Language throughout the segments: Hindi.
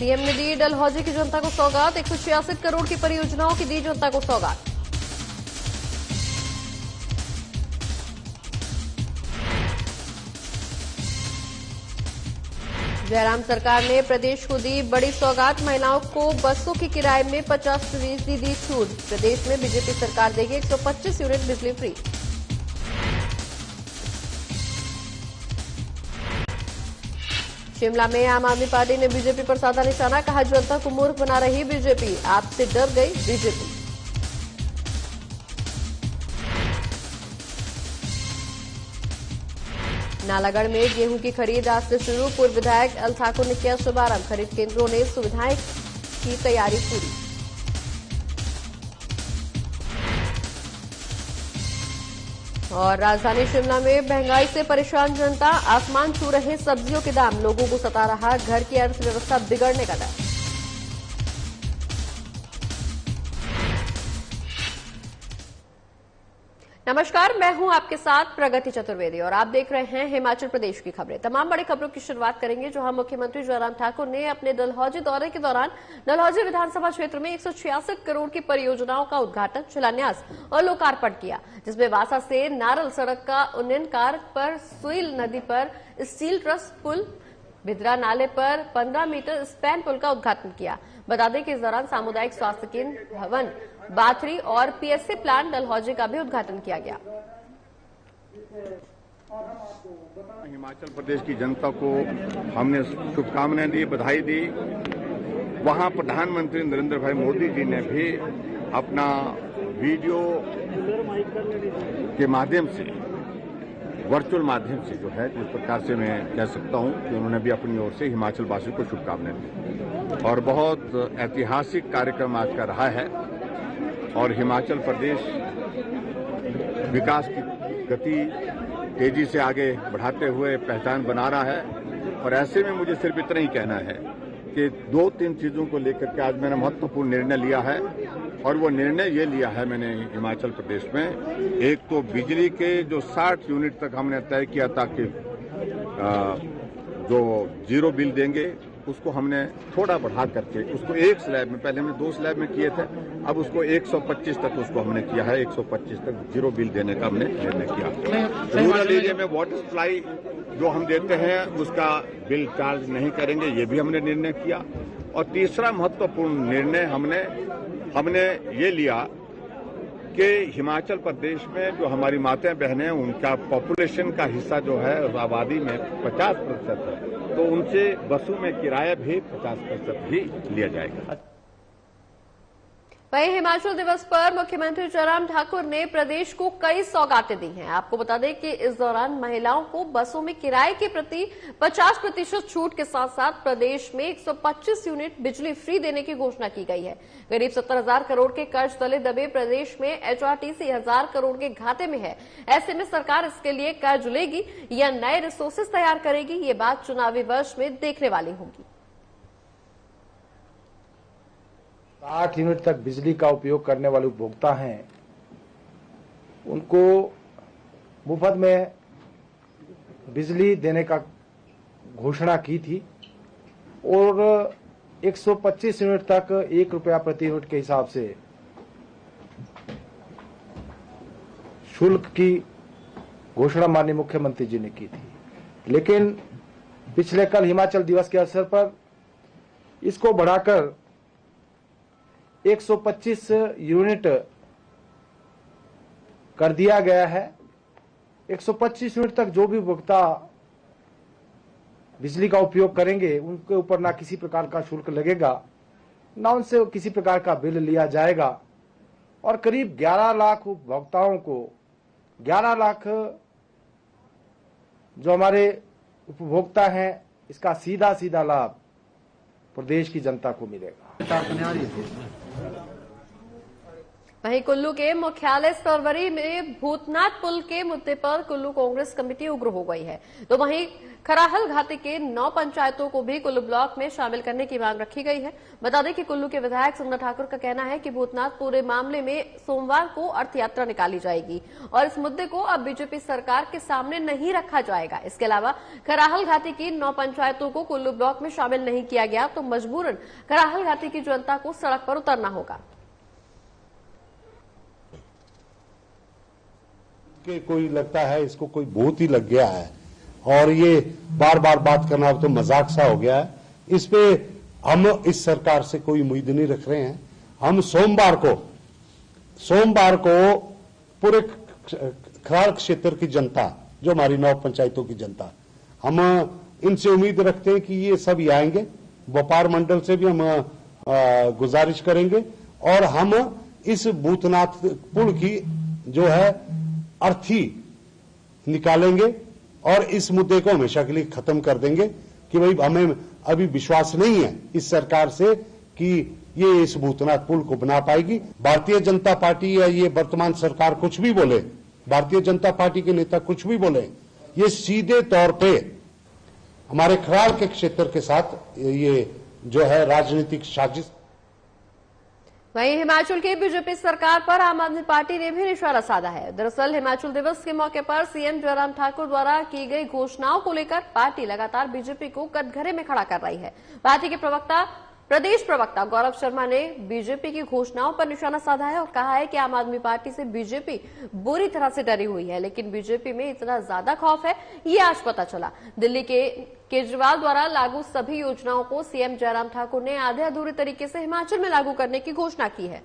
सीएम ने दी डलहौजी की जनता को सौगात। 166 करोड़ की परियोजनाओं की दी जनता को सौगात। जयराम सरकार ने प्रदेश को दी बड़ी सौगात। महिलाओं को बसों के किराए में 50% दी छूट। प्रदेश में बीजेपी सरकार देगी 125 यूनिट बिजली फ्री। शिमला में आम आदमी पार्टी ने बीजेपी पर साधा निशाना। कहा, जनता को मूर्ख बना रही बीजेपी, आपसे डर गई बीजेपी। नालागढ़ में गेहूं की खरीद आज से शुरू। पूर्व विधायक एल ठाकुर ने किया शुभारंभ। खरीद केंद्रों ने सुविधाएं की तैयारी पूरी। और राजधानी शिमला में महंगाई से परेशान जनता। आसमान छू रहे सब्जियों के दाम। लोगों को सता रहा घर की अर्थव्यवस्था बिगड़ने का डर। नमस्कार, मैं हूं आपके साथ प्रगति चतुर्वेदी और आप देख रहे हैं हिमाचल प्रदेश की खबरें। तमाम बड़ी खबरों की शुरुआत करेंगे जहां मुख्यमंत्री जयराम ठाकुर ने अपने डलहौजी दौरे के दौरान डलहौजी विधानसभा क्षेत्र में 166 करोड़ की परियोजनाओं का उद्घाटन, शिलान्यास और लोकार्पण किया, जिसमें वासा से नारल सड़क का उन्नयन कार्य पर सुईल नदी पर स्टील ट्रस पुल, बिद्रा नाले पर 15 मीटर स्पैन पुल का उद्घाटन किया। बता दें कि इस दौरान सामुदायिक स्वास्थ्य केंद्र भवन, बाथरी और पीएससी प्लांट डलहौजी का भी उद्घाटन किया गया। हिमाचल प्रदेश की जनता को हमने शुभकामनाएं दी, बधाई दी। वहां प्रधानमंत्री नरेंद्र भाई मोदी जी ने भी अपना वीडियो के माध्यम से, वर्चुअल माध्यम से जो है, जिस प्रकार से मैं कह सकता हूं कि उन्होंने भी अपनी ओर से हिमाचल वासियों को शुभकामनाएं दी। और बहुत ऐतिहासिक कार्यक्रम आज का रहा है और हिमाचल प्रदेश विकास की गति तेजी से आगे बढ़ाते हुए पहचान बना रहा है। और ऐसे में मुझे सिर्फ इतना ही कहना है कि 2-3 चीजों को लेकर के आज मैंने महत्वपूर्ण निर्णय लिया है। और वो निर्णय ये लिया है मैंने हिमाचल प्रदेश में, एक तो बिजली के जो 60 यूनिट तक हमने तय किया था कि जो जीरो बिल देंगे, उसको हमने थोड़ा बढ़ा करके उसको एक स्लैब में, पहले हमने 2 स्लैब में किए थे, अब उसको 125 तक उसको हमने किया है। 125 तक जीरो बिल देने का हमने निर्णय किया। रूरल एरिया में वाटर सप्लाई जो हम देते हैं उसका बिल चार्ज नहीं करेंगे, ये भी हमने निर्णय किया। और तीसरा महत्वपूर्ण निर्णय हमने ये लिया कि हिमाचल प्रदेश में जो हमारी माताएं बहनें हैं, उनका पॉपुलेशन का हिस्सा जो है आबादी में 50% है, तो उनसे बसों में किराया भी 50% ही लिया जाएगा। वहीं हिमाचल दिवस पर मुख्यमंत्री जयराम ठाकुर ने प्रदेश को कई सौगातें दी हैं। आपको बता दें कि इस दौरान महिलाओं को बसों में किराए के प्रति 50% छूट के साथ साथ प्रदेश में 125 यूनिट बिजली फ्री देने की घोषणा की गई है। करीब 70,000 करोड़ के कर्ज तले दबे प्रदेश में एचआरटीसी 1000 करोड़ के घाटे में है। ऐसे में सरकार इसके लिए कर्ज लेगी या नए रिसोर्सेज तैयार करेगी, ये बात चुनावी वर्ष में देखने वाली होगी। 8 यूनिट तक बिजली का उपयोग करने वाले उपभोक्ता हैं, उनको मुफ्त में बिजली देने का घोषणा की थी और 125 यूनिट तक 1 रुपया प्रति यूनिट के हिसाब से शुल्क की घोषणा माननीय मुख्यमंत्री जी ने की थी। लेकिन पिछले कल हिमाचल दिवस के अवसर पर इसको बढ़ाकर 125 यूनिट कर दिया गया है। 125 यूनिट तक जो भी उपभोक्ता बिजली का उपयोग करेंगे, उनके ऊपर ना किसी प्रकार का शुल्क लगेगा, ना उनसे किसी प्रकार का बिल लिया जाएगा। और करीब 11 लाख उपभोक्ताओं को, 11 लाख जो हमारे उपभोक्ता हैं, इसका सीधा सीधा लाभ प्रदेश की जनता को मिलेगा। वहीं कुल्लू के मुख्यालय सरवरी में भूतनाथ पुल के मुद्दे पर कुल्लू कांग्रेस कमेटी उग्र हो गई है, तो वहीं खराहल घाटी के 9 पंचायतों को भी कुल्लू ब्लॉक में शामिल करने की मांग रखी गई है। बता दें कि कुल्लू के विधायक सुंदर ठाकुर का कहना है कि भूतनाथ पूरे मामले में सोमवार को अर्थ यात्रा निकाली जाएगी और इस मुद्दे को अब बीजेपी सरकार के सामने नहीं रखा जाएगा। इसके अलावा खराहल घाटी की 9 पंचायतों को कुल्लू ब्लॉक में शामिल नहीं किया गया तो मजबूरन खराहल घाटी की जनता को सड़क पर उतरना होगा। कि कोई लगता है इसको कोई भूत ही लग गया है और ये बार बार बात करना अब तो मजाक सा हो गया है। इस पे हम इस सरकार से कोई उम्मीद नहीं रख रहे हैं। हम सोमवार को पूरे खराल क्षेत्र की जनता, जो हमारी 9 पंचायतों की जनता, हम इनसे उम्मीद रखते हैं कि ये सब आएंगे। व्यापार मंडल से भी हम गुजारिश करेंगे और हम इस भूतनाथ पुल की जो है अर्थी निकालेंगे और इस मुद्दे को हमेशा के लिए खत्म कर देंगे कि भाई हमें अभी विश्वास नहीं है इस सरकार से कि ये इस भूतनाथ पुल को बना पाएगी। भारतीय जनता पार्टी या ये वर्तमान सरकार कुछ भी बोले, भारतीय जनता पार्टी के नेता कुछ भी बोले, ये सीधे तौर पे हमारे खराल के क्षेत्र के साथ ये जो है राजनीतिक साजिश। वहीं हिमाचल की बीजेपी सरकार पर आम आदमी पार्टी ने भी निशाना साधा है। दरअसल हिमाचल दिवस के मौके पर सीएम जयराम ठाकुर द्वारा की गई घोषणाओं को लेकर पार्टी लगातार बीजेपी को कटघरे में खड़ा कर रही है। पार्टी के प्रदेश प्रवक्ता गौरव शर्मा ने बीजेपी की घोषणाओं पर निशाना साधा है और कहा है कि आम आदमी पार्टी से बीजेपी बुरी तरह से डरी हुई है, लेकिन बीजेपी में इतना ज्यादा खौफ है ये आज पता चला। दिल्ली के केजरीवाल द्वारा लागू सभी योजनाओं को सीएम जयराम ठाकुर ने आधे अधूरे तरीके से हिमाचल में लागू करने की घोषणा की है।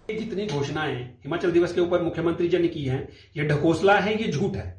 जितनी घोषणाएं हिमाचल दिवस के ऊपर मुख्यमंत्री जी ने की हैं, ये ढकोसला है, ये झूठ है।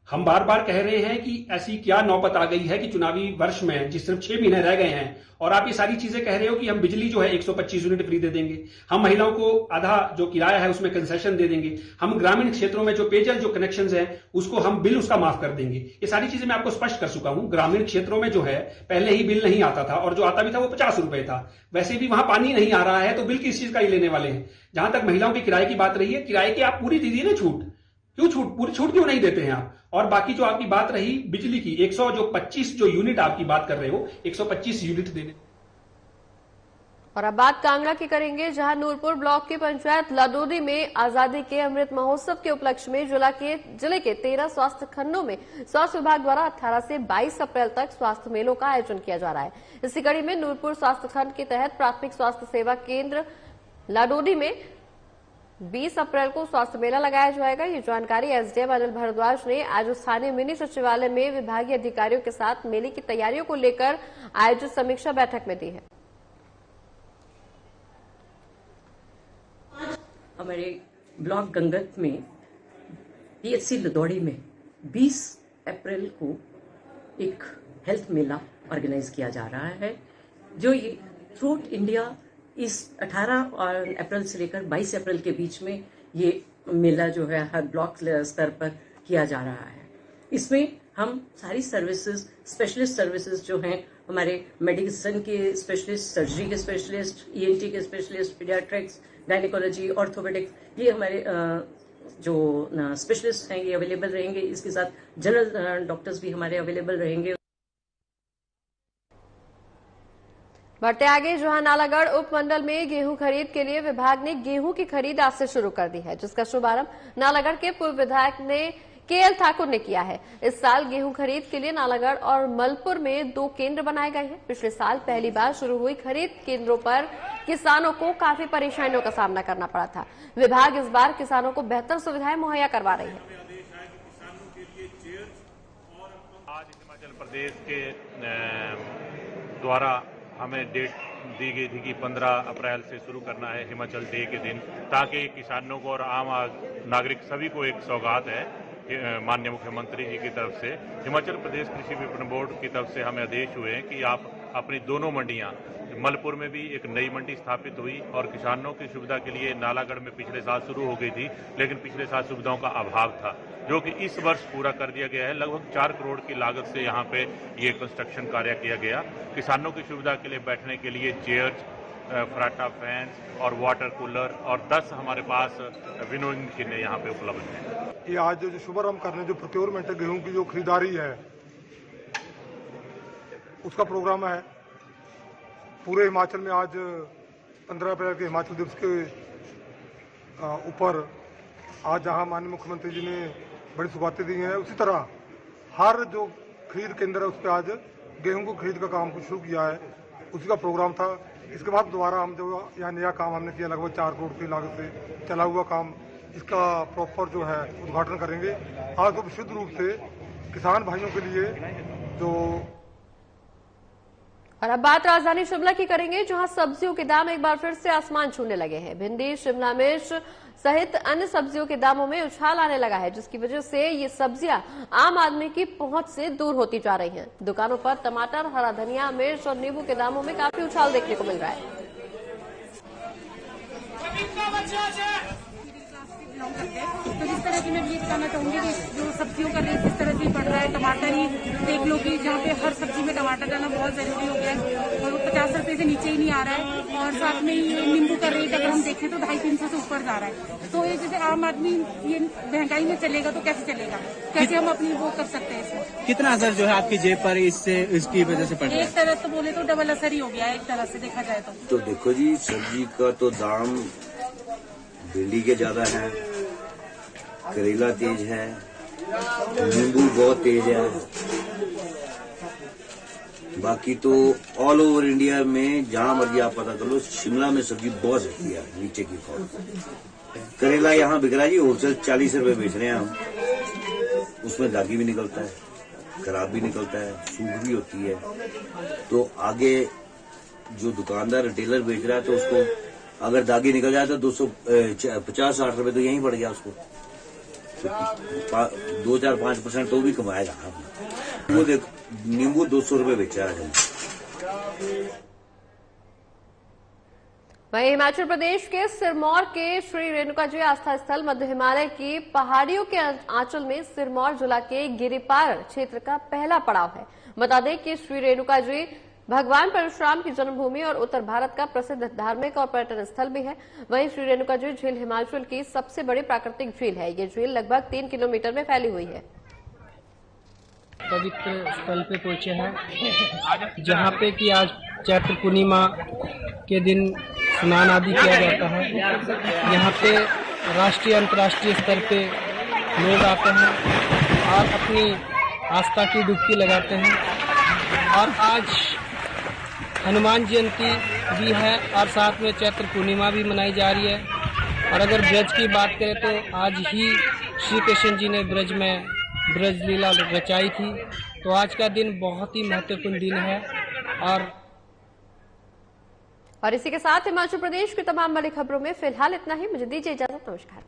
हम बार बार कह रहे हैं कि ऐसी क्या नौबत आ गई है कि चुनावी वर्ष में जिस सिर्फ 6 महीने रह गए हैं और आप ये सारी चीजें कह रहे हो कि हम बिजली जो है 125 यूनिट फ्री दे देंगे, हम महिलाओं को आधा जो किराया है उसमें कंसेशन दे देंगे, हम ग्रामीण क्षेत्रों में जो पेयजल जो कनेक्शंस हैं उसको हम बिल उसका माफ कर देंगे। ये सारी चीजें मैं आपको स्पष्ट कर चुका हूं। ग्रामीण क्षेत्रों में जो है पहले ही बिल नहीं आता था और जो आता भी था वो 50 रुपए था। वैसे भी वहां पानी नहीं आ रहा है तो बिल किस चीज का ही लेने वाले हैं। जहां तक महिलाओं की किराए की बात रही है, किराए की आप पूरी दीजिए ना छूट, क्यों छूट, पूरी छूट क्यों नहीं देते हैं आप। और बाकी जो आपकी बात रही बिजली की 125 जो यूनिट आपकी बात कर रहे हो, 125 यूनिट देने। और अब बात कांगड़ा की करेंगे, जहां नूरपुर ब्लॉक की पंचायत लाडोडी में आजादी के अमृत महोत्सव के उपलक्ष्य में जिले के 13 स्वास्थ्य खंडों में स्वास्थ्य विभाग द्वारा 18 से 22 अप्रैल तक स्वास्थ्य मेलों का आयोजन किया जा रहा है। इसी कड़ी में नूरपुर स्वास्थ्य खंड के तहत प्राथमिक स्वास्थ्य सेवा केंद्र लाडोडी में 20 अप्रैल को स्वास्थ्य मेला लगाया जाएगा। ये जानकारी एसडीएम अनिल भारद्वाज ने आज स्थानीय मिनी सचिवालय में विभागीय अधिकारियों के साथ मेले की तैयारियों को लेकर आयोजित समीक्षा बैठक में दी है। हमारे ब्लॉक गंगत में पीएचसी लदौड़ी में 20 अप्रैल को एक हेल्थ मेला ऑर्गेनाइज किया जा रहा है, जो ये थ्रूआउट इंडिया इस 18 अप्रैल से लेकर 22 अप्रैल के बीच में ये मेला जो है हर ब्लॉक स्तर पर किया जा रहा है। इसमें हम सारी सर्विसेज, स्पेशलिस्ट सर्विसेज जो हैं, हमारे मेडिसिन के स्पेशलिस्ट, सर्जरी के स्पेशलिस्ट, ईएनटी के स्पेशलिस्ट, पीडियाट्रिक्स, गायनेकोलॉजी, ऑर्थोपेडिक्स, ये हमारे जो स्पेशलिस्ट हैं ये अवेलेबल रहेंगे। इसके साथ जनरल डॉक्टर्स भी हमारे अवेलेबल रहेंगे। बढ़ते आगे, जहां नालागढ़ उपमंडल में गेहूं खरीद के लिए विभाग ने गेहूं की खरीद आज से शुरू कर दी है, जिसका शुभारंभ नालागढ़ के पूर्व विधायक केएल ठाकुर ने किया है। इस साल गेहूं खरीद के लिए नालागढ़ और मलपुर में 2 केंद्र बनाए गए हैं। पिछले साल पहली बार शुरू हुई खरीद केंद्रों पर किसानों को काफी परेशानियों का सामना करना पड़ा था। विभाग इस बार किसानों को बेहतर सुविधाएं मुहैया करवा रही है। आज हिमाचल प्रदेश के द्वारा हमें डेट दी गई थी कि 15 अप्रैल से शुरू करना है हिमाचल डे के दिन, ताकि किसानों को और आम नागरिक सभी को एक सौगात है माननीय मुख्यमंत्री जी की तरफ से। हिमाचल प्रदेश कृषि विपणन बोर्ड की तरफ से हमें आदेश हुए हैं कि आप अपनी दोनों मंडियां, मलपुर में भी एक नई मंडी स्थापित हुई और किसानों की सुविधा के लिए नालागढ़ में पिछले साल शुरू हो गई थी, लेकिन पिछले साल सुविधाओं का अभाव था। जो कि इस वर्ष पूरा कर दिया गया है। लगभग 4 करोड़ की लागत से यहाँ पे ये कंस्ट्रक्शन कार्य किया गया। किसानों की सुविधा के लिए बैठने के लिए चेयर्स, फराटा फैंस और वाटर कूलर और 10 हमारे पास विनोइंग मशीनें यहाँ पे उपलब्ध हैं। ये आज जो शुभारंभ करने जो प्रोक्योरमेंट है, गेहूं की जो खरीदारी है उसका प्रोग्राम है। पूरे हिमाचल में आज 15 अप्रैल के हिमाचल दिवस के ऊपर आज जहां माननीय मुख्यमंत्री जी ने बड़ी सौगातें दी हैं, उसी तरह हर जो खरीद केंद्र है उस पर आज गेहूं को खरीद का काम शुरू किया है। उसी का प्रोग्राम था। इसके बाद दोबारा हम जो यहाँ नया काम हमने किया, लगभग 4 करोड़ की लागत से चला हुआ काम, इसका प्रॉपर जो है उद्घाटन करेंगे। आज तो विशुद्ध रूप से किसान भाइयों के लिए जो। और अब बात राजधानी शिमला की करेंगे, जहां सब्जियों के दाम एक बार फिर से आसमान छूने लगे हैं। भिंडी, शिमला मिर्च सहित अन्य सब्जियों के दामों में उछाल आने लगा है, जिसकी वजह से ये सब्जियां आम आदमी की पहुंच से दूर होती जा रही हैं। दुकानों पर टमाटर, हरा धनिया, मिर्च और नींबू के दामों में काफी उछाल देखने को मिल रहा है। तो जिस तरह की मैं ये बताना चाहूंगी कि जो सब्जियों का रेट जिस तरह से बढ़ रहा है, टमाटर ही देख लो कि जहाँ पे हर सब्जी में टमाटर डालना बहुत जरूरी हो गया है और वो 50 रुपए से नीचे ही नहीं आ रहा है। और साथ में ये नींबू का रेट अगर हम देखें तो 250-300 से ऊपर जा रहा है। तो ये जैसे आम आदमी ये महंगाई में चलेगा तो कैसे चलेगा, कैसे हम अपनी वो कर सकते हैं इसमें। कितना असर जो है आपकी जेब पर इसकी वजह से पड़ रहा है? एक तरह तो बोले तो डबल असर ही हो गया है, एक तरह से देखा जाए तो देखो जी, सब्जी का तो दाम भिंडी के ज्यादा है, करेला तेज है, नींबू बहुत तेज है। बाकी तो ऑल ओवर इंडिया में जहां मर्जी आप पता कर लो, शिमला में सब्जी बहुत सस्ती है नीचे की फॉल। करेला यहाँ बिक रहा है जी होलसेल 40 रुपए बेच रहे हैं हम। उसमें दागी भी निकलता है, खराब भी निकलता है, सूख भी होती है। तो आगे जो दुकानदार रिटेलर बेच रहा है तो उसको अगर दागी निकल जाए तो 250-60 रुपए तो यहीं पड़ गया उसको। 2-4-5% तो भी कमाएगा। वो देखो नींबू 200 रुपए बेचा है। वहीं हिमाचल प्रदेश के सिरमौर के श्री रेणुका जी आस्था स्थल मध्य हिमालय की पहाड़ियों के आंचल में सिरमौर जिला के गिरिपार क्षेत्र का पहला पड़ाव है। बता दें कि श्री रेणुका जी भगवान परशुराम की जन्मभूमि और उत्तर भारत का प्रसिद्ध धार्मिक और पर्यटन स्थल भी है। वहीं श्री रेणुका जी झील हिमाचल की सबसे बड़ी प्राकृतिक झील है। ये झील लगभग 3 किलोमीटर में फैली हुई है। पवित्र स्थल पे पहुंचे हैं, जहां पे कि आज चैत्र पूर्णिमा के दिन स्नान आदि किया जाता है। यहाँ पे राष्ट्रीय अंतर्राष्ट्रीय स्तर पे लोग आते हैं और अपनी आस्था की डुबकी लगाते हैं। और आज हनुमान जयंती भी है और साथ में चैत्र पूर्णिमा भी मनाई जा रही है। और अगर ब्रज की बात करें तो आज ही श्री कृष्ण जी ने ब्रज में ब्रज लीला रचाई थी। तो आज का दिन बहुत ही महत्वपूर्ण दिन है। और इसी के साथ हिमाचल प्रदेश की तमाम बड़ी खबरों में फिलहाल इतना ही। मुझे दीजिए इजाजत। नमस्कार।